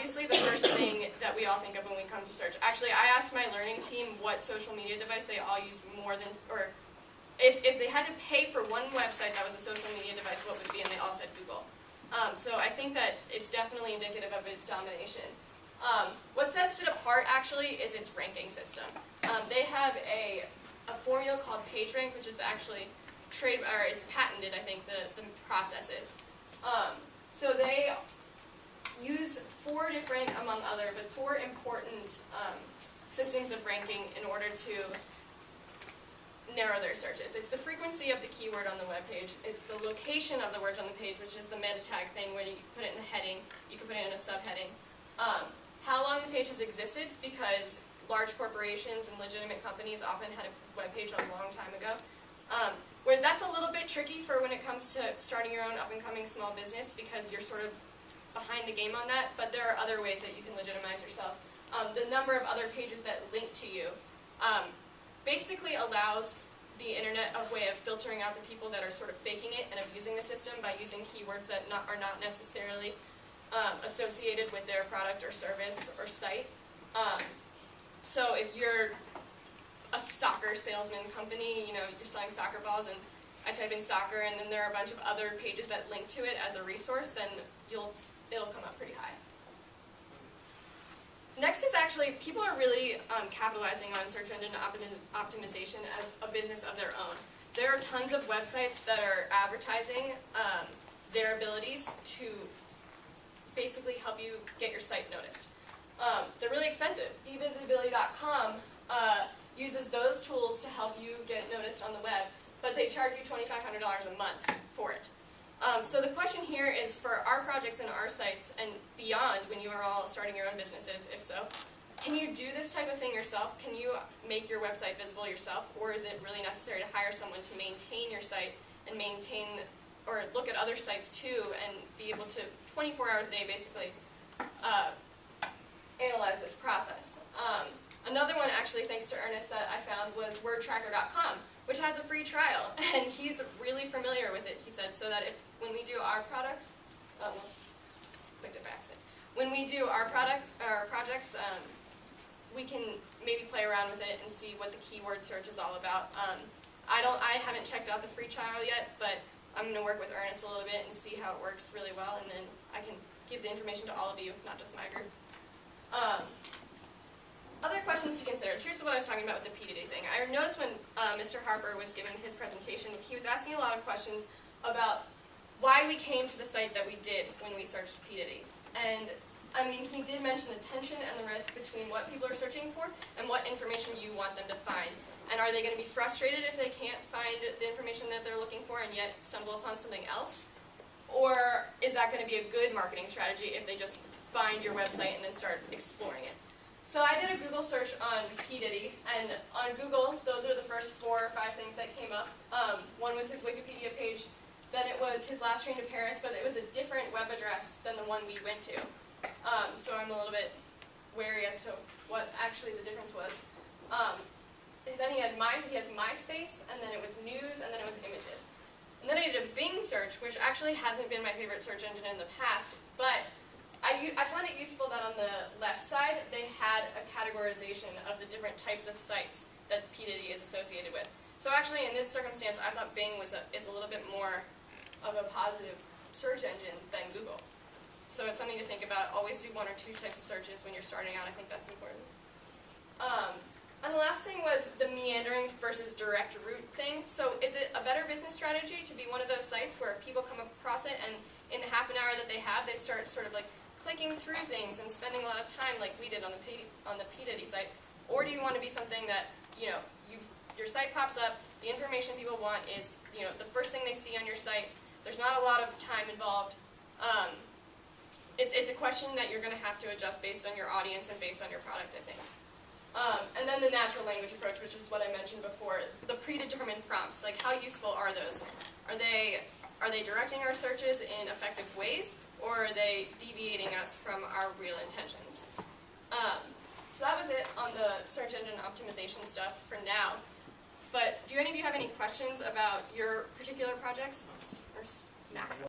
obviously the first thing that we all think of when we come to search. Actually, I asked my learning team what social media device they all use more than, or if they had to pay for one website that was a social media device, what would it be? And they all said Google. So I think that it's definitely indicative of its domination. What sets it apart, actually, is its ranking system. They have a formula called PageRank, which is actually it's patented, I think, the process is. So they use four different, among other, but four important systems of ranking in order to narrow their searches. It's the frequency of the keyword on the web page. It's the location of the words on the page, which is the meta tag thing where you put it in the heading, you can put it in a subheading. How long the page has existed, because large corporations and legitimate companies often had a web page a long time ago. Where that's a little bit tricky for when it comes to starting your own up-and-coming small business, because you're sort of behind the game on that, but there are other ways that you can legitimize yourself. The number of other pages that link to you basically allows the internet a way of filtering out the people that are sort of faking it and abusing the system by using keywords that are not necessarily associated with their product or service or site. So if you're a soccer salesman company, you're selling soccer balls, and I type in soccer and then there are a bunch of other pages that link to it as a resource, then it'll come up pretty high. Next is actually, people are really capitalizing on search engine optimization as a business of their own. There are tons of websites that are advertising their abilities to basically help you get your site noticed. They're really expensive. eVisibility.com uses those tools to help you get noticed on the web, but they charge you $2,500 a month for it. So the question here is, for our projects and our sites and beyond, when you are all starting your own businesses, if so, can you do this type of thing yourself? Can you make your website visible yourself, or is it really necessary to hire someone to maintain your site and maintain, or look at other sites too, and be able to, 24 hours a day basically, analyze this process? Another one, actually, thanks to Ernest, that I found was wordtracker.com, which has a free trial, and he's really familiar with it, he said, so that when we do our products, clicked it by accident. When we do our projects, we can maybe play around with it and see what the keyword search is all about. I haven't checked out the free trial yet, but I'm going to work with Ernest a little bit and see how it works really well, and then I can give the information to all of you, not just my group. Other questions to consider. Here's what I was talking about with the P2D thing. I noticed when Mr. Harper was giving his presentation, he was asking a lot of questions about why we came to the site that we did when we searched P2D. And I mean, he did mention the tension and the risk between what people are searching for and what information you want them to find. And are they going to be frustrated if they can't find the information that they're looking for and yet stumble upon something else? Or is that going to be a good marketing strategy if they just find your website and then start exploring it? So I did a Google search on P. Diddy, and on Google, those are the first 4 or 5 things that came up. One was his Wikipedia page, then it was his last train to Paris, but it was a different web address than the one we went to. So I'm a little bit wary as to what actually the difference was. Then he has MySpace, and then it was news, and then it was images. And then I did a Bing search, which actually hasn't been my favorite search engine in the past, but I found it useful that on the left side, they had a categorization of the different types of sites that P. Diddy is associated with. So actually, in this circumstance, I thought Bing is a little bit more of a positive search engine than Google. So it's something to think about. Always do 1 or 2 types of searches when you're starting out. I think that's important. And the last thing was the meandering versus direct route thing. So is it a better business strategy to be one of those sites where people come across it and in the half an hour that they have, they start sort of like clicking through things and spending a lot of time like we did on the P. Diddy site? Or do you want to be something that, your site pops up, the information people want is, the first thing they see on your site, there's not a lot of time involved. It's a question that you're going to have to adjust based on your audience and based on your product, I think. And then the natural language approach, which is what I mentioned before, the predetermined prompts, like how useful are those? Are they directing our searches in effective ways, or are they deviating us from our real intentions? So that was it on the search engine optimization stuff for now. But do any of you have any questions about your particular projects? Or, nah.